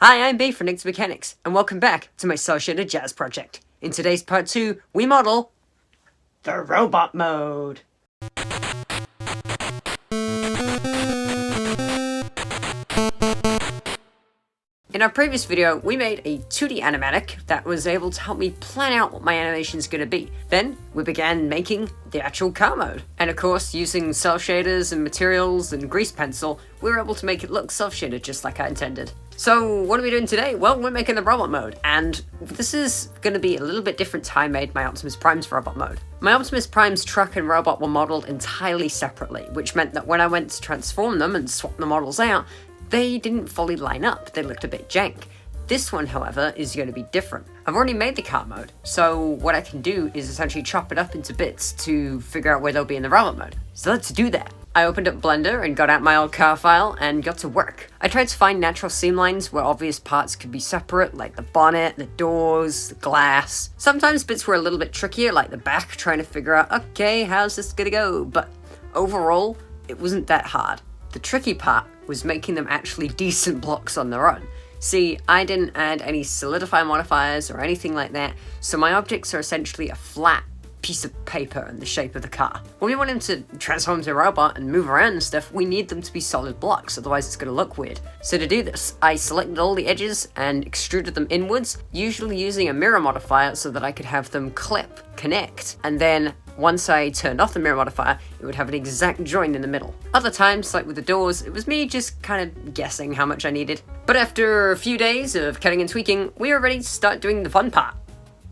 Hi, I'm B from Nick's Mechanics, and welcome back to my cel-shaded jazz project. In today's part 2, we model the robot mode. In our previous video, we made a 2D animatic that was able to help me plan out what my animation is going to be. Then, we began making the actual car mode. And of course, using cel shaders and materials and grease pencil, we were able to make it look self-shaded just like I intended. So, what are we doing today? Well, we're making the robot mode, and this is going to be a little bit different to how I made my Optimus Prime's robot mode. My Optimus Prime's truck and robot were modeled entirely separately, which meant that when I went to transform them and swap the models out, they didn't fully line up, they looked a bit jank. This one, however, is going to be different. I've already made the car mode, so what I can do is essentially chop it up into bits to figure out where they'll be in the robot mode. So let's do that. I opened up Blender and got out my old car file and got to work. I tried to find natural seam lines where obvious parts could be separate, like the bonnet, the doors, the glass. Sometimes bits were a little bit trickier, like the back, trying to figure out, okay, how's this gonna go? But overall, it wasn't that hard. The tricky part was making them actually decent blocks on their own. See, I didn't add any solidify modifiers or anything like that, so my objects are essentially a flat piece of paper in the shape of the car. When we want him to transform into a robot and move around and stuff, we need them to be solid blocks, otherwise it's going to look weird. So to do this, I selected all the edges and extruded them inwards, usually using a mirror modifier so that I could have them connect, and then once I turned off the mirror modifier, it would have an exact join in the middle. Other times, like with the doors, it was me just kind of guessing how much I needed. But after a few days of cutting and tweaking, we were ready to start doing the fun part,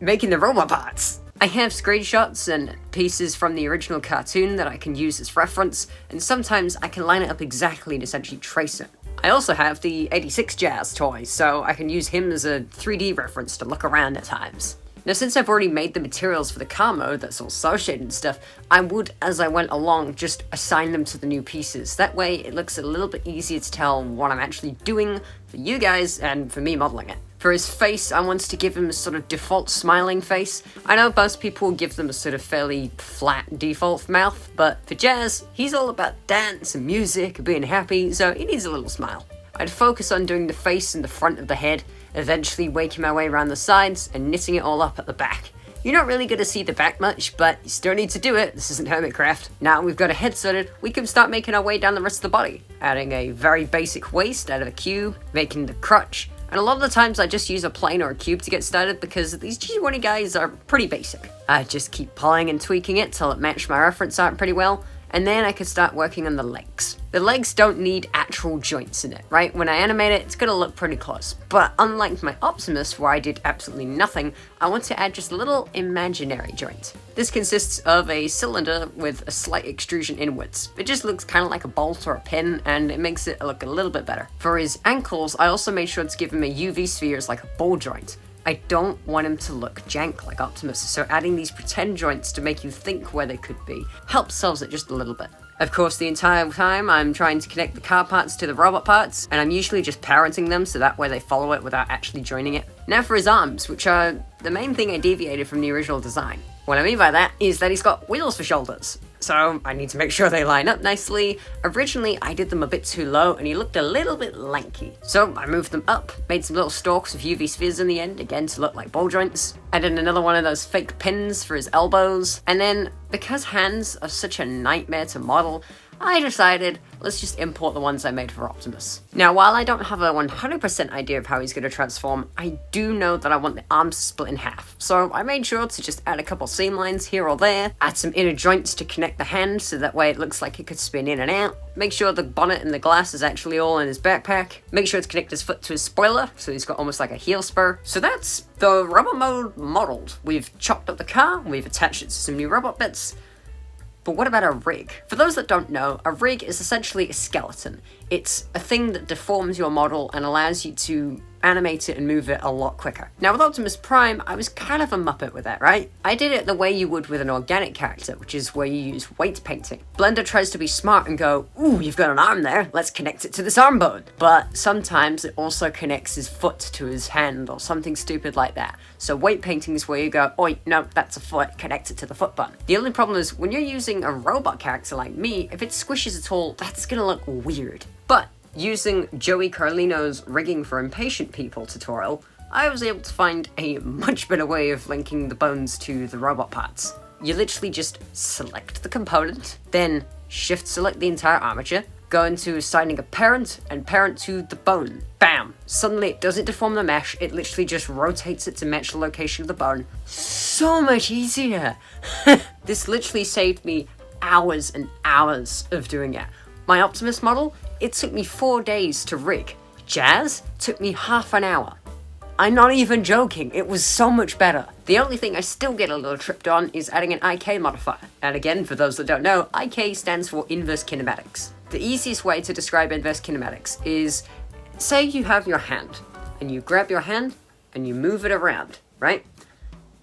making the robot parts. I have screenshots and pieces from the original cartoon that I can use as reference, and sometimes I can line it up exactly and essentially trace it. I also have the 86 Jazz toy, so I can use him as a 3D reference to look around at times. Now, since I've already made the materials for the car mode that's all cel-shaded and stuff, I would, as I went along, just assign them to the new pieces. That way, it looks a little bit easier to tell what I'm actually doing for you guys and for me modeling it. For his face, I wanted to give him a sort of default smiling face. I know most people give them a sort of fairly flat default mouth, but for Jazz, he's all about dance and music and being happy, so he needs a little smile. I'd focus on doing the face and the front of the head, eventually working my way around the sides and knitting it all up at the back. You're not really going to see the back much, but you still need to do it. This isn't Hermitcraft. Now we've got a head sorted, we can start making our way down the rest of the body. Adding a very basic waist out of a cube, making the crutch, and a lot of the times I just use a plane or a cube to get started because these G20 guys are pretty basic. I just keep pulling and tweaking it till it matched my reference art pretty well, and then I can start working on the legs. The legs don't need actual joints in it, right? When I animate it, it's gonna look pretty close. But unlike my Optimus, where I did absolutely nothing, I want to add just a little imaginary joint. This consists of a cylinder with a slight extrusion inwards. It just looks kind of like a bolt or a pin, and it makes it look a little bit better. For his ankles, I also made sure to give him a UV sphere as like a ball joint. I don't want him to look jank like Optimus, so adding these pretend joints to make you think where they could be helps solve it just a little bit. Of course, the entire time I'm trying to connect the car parts to the robot parts, and I'm usually just parenting them so that way they follow it without actually joining it. Now for his arms, which are the main thing I deviated from the original design. What I mean by that is that he's got wheels for shoulders, so I need to make sure they line up nicely. Originally, I did them a bit too low and he looked a little bit lanky. So I moved them up, made some little stalks of UV spheres in the end, again to look like ball joints. Added another one of those fake pins for his elbows. And then, because hands are such a nightmare to model, I decided, let's just import the ones I made for Optimus. Now, while I don't have a 100% idea of how he's going to transform, I do know that I want the arms split in half. So I made sure to just add a couple seam lines here or there, add some inner joints to connect the hand so that way it looks like it could spin in and out, make sure the bonnet and the glass is actually all in his backpack, make sure to connect his foot to his spoiler so he's got almost like a heel spur. So that's the robot mode modeled. We've chopped up the car, we've attached it to some new robot bits. But what about a rig? For those that don't know, a rig is essentially a skeleton. It's a thing that deforms your model and allows you to animate it and move it a lot quicker. Now with Optimus Prime, I was kind of a muppet with that, right? I did it the way you would with an organic character, which is where you use weight painting. Blender tries to be smart and go, ooh, you've got an arm there, let's connect it to this arm bone. But sometimes it also connects his foot to his hand or something stupid like that. So weight painting is where you go, oi, no, that's a foot, connect it to the foot bone. The only problem is when you're using a robot character like me, if it squishes at all, that's gonna look weird. But Using Joey Carlino's Rigging for Impatient People tutorial, I was able to find a much better way of linking the bones to the robot parts. You literally just select the component, then shift select the entire armature, go into assigning a parent, and parent to the bone. Bam! Suddenly it doesn't deform the mesh, it literally just rotates it to match the location of the bone. So much easier! This literally saved me hours and hours of doing it. My Optimus model, it took me 4 days to rig. Jazz took me half an hour. I'm not even joking, it was so much better. The only thing I still get a little tripped on is adding an IK modifier. And again, for those that don't know, IK stands for inverse kinematics. The easiest way to describe inverse kinematics is, say you have your hand, and you grab your hand, and you move it around, right?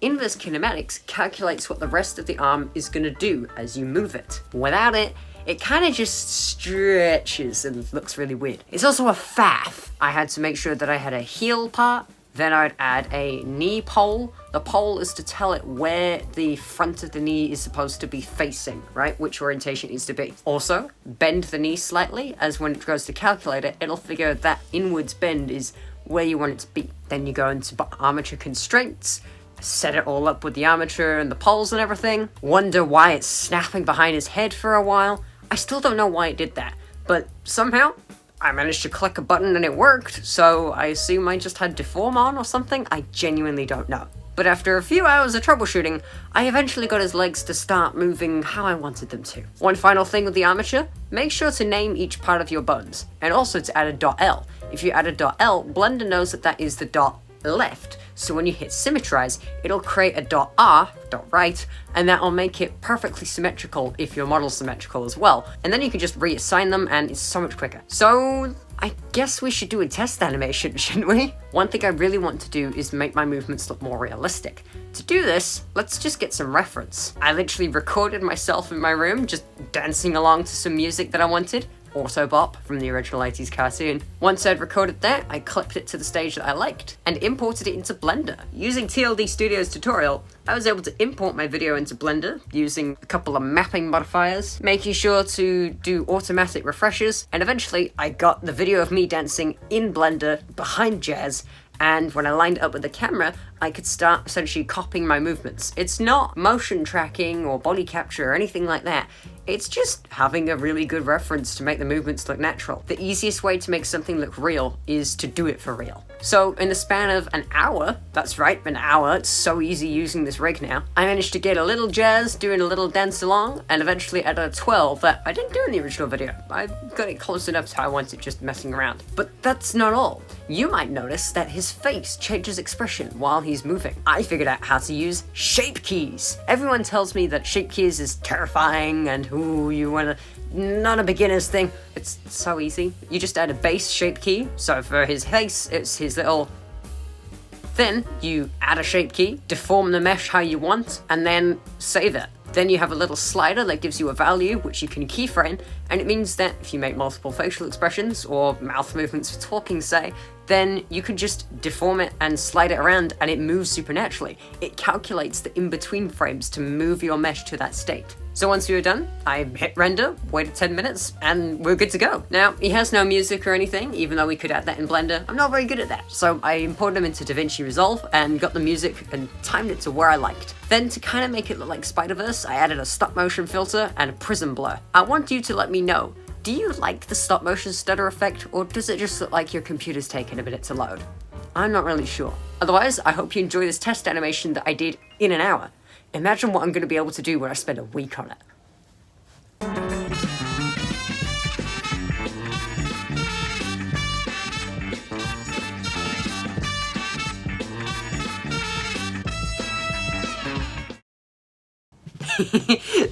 Inverse kinematics calculates what the rest of the arm is gonna do as you move it. Without it, it kind of just stretches and looks really weird. It's also a faff. I had to make sure that I had a heel part, then I'd add a knee pole. The pole is to tell it where the front of the knee is supposed to be facing, right? Which orientation it needs to be. Also, bend the knee slightly, as when it goes to calculate it, it'll figure that inwards bend is where you want it to be. Then you go into armature constraints, set it all up with the armature and the poles and everything. Wonder why it's snapping behind his head for a while. I still don't know why it did that, but somehow I managed to click a button and it worked, so I assume I just had deform on or something. I genuinely don't know. But after a few hours of troubleshooting, I eventually got his legs to start moving how I wanted them to. One final thing with the armature, make sure to name each part of your bones, and also to add a .L. If you add a .L, Blender knows that that is the left, so when you hit symmetrize, it'll create a .R, .right, and that'll make it perfectly symmetrical if your model's symmetrical as well. And then you can just reassign them and it's so much quicker. So I guess we should do a test animation, shouldn't we? One thing I really want to do is make my movements look more realistic. To do this, let's just get some reference. I literally recorded myself in my room just dancing along to some music that I wanted. Autobop from the original 80s cartoon. Once I'd recorded that, I clipped it to the stage that I liked and imported it into Blender. Using TLD Studio's tutorial, I was able to import my video into Blender using a couple of mapping modifiers, making sure to do automatic refreshes, and eventually I got the video of me dancing in Blender behind Jazz, and when I lined it up with the camera, I could start essentially copying my movements. It's not motion tracking or body capture or anything like that. It's just having a really good reference to make the movements look natural. The easiest way to make something look real is to do it for real. So in the span of an hour, that's right, an hour, it's so easy using this rig now, I managed to get a little Jazz doing a little dance along, and eventually at a 12 that I didn't do in the original video. I got it close enough to how I wanted, just messing around. But that's not all. You might notice that his face changes expression while he's moving. I figured out how to use shape keys. Everyone tells me that shape keys is terrifying and ooh, you wanna, not a beginner's thing. It's so easy. You just add a base shape key. So for his face, it's his little. Then you add a shape key, deform the mesh how you want, and then save it. Then you have a little slider that gives you a value, which you can keyframe, and it means that if you make multiple facial expressions or mouth movements for talking, say, then you can just deform it and slide it around and it moves supernaturally. It calculates the in-between frames to move your mesh to that state. So once we were done, I hit render, waited 10 minutes, and we're good to go. Now, he has no music or anything, even though we could add that in Blender. I'm not very good at that, so I imported him into DaVinci Resolve and got the music and timed it to where I liked. Then to kind of make it look like Spider-Verse, I added a stop motion filter and a prism blur. I want you to let me know, do you like the stop motion stutter effect, or does it just look like your computer's taking a minute to load? I'm not really sure. Otherwise, I hope you enjoy this test animation that I did in an hour. Imagine what I'm going to be able to do when I spend a week on it.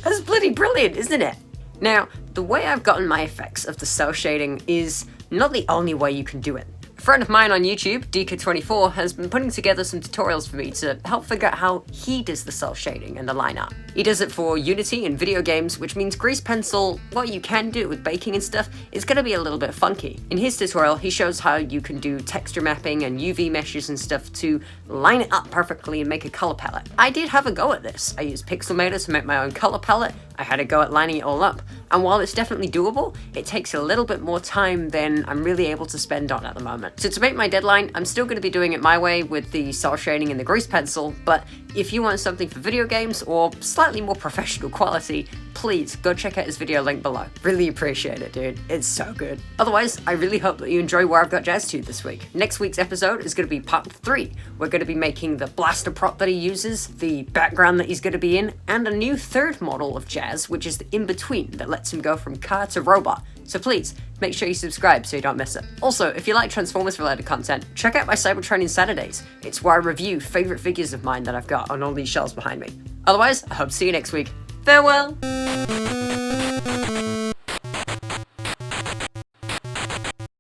That's bloody brilliant, isn't it? Now, the way I've gotten my effects of the cell shading is not the only way you can do it. A friend of mine on YouTube, Deaker24, has been putting together some tutorials for me to help figure out how he does the cell shading and the line art. He does it for Unity and video games, which means Grease Pencil, what you can do with baking and stuff, is going to be a little bit funky. In his tutorial, he shows how you can do texture mapping and UV meshes and stuff to line it up perfectly and make a color palette. I did have a go at this. I used Pixelmator to make my own color palette. I had a go at lining it all up. And while it's definitely doable, it takes a little bit more time than I'm really able to spend on at the moment. So to make my deadline, I'm still going to be doing it my way with the cel shading and the grease pencil, but if you want something for video games or slightly more professional quality, please go check out his video link below. Really appreciate it, dude. It's so good. Otherwise, I really hope that you enjoy where I've got Jazz to this week. Next week's episode is going to be part 3. We're going to be making the blaster prop that he uses, the background that he's going to be in, and a new third model of Jazz, which is the in-between that lets him go from car to robot. So please, make sure you subscribe so you don't miss it. Also, if you like Transformers related content, check out my Cybertraining Saturdays. It's where I review favourite figures of mine that I've got on all these shelves behind me. Otherwise, I hope to see you next week. Farewell!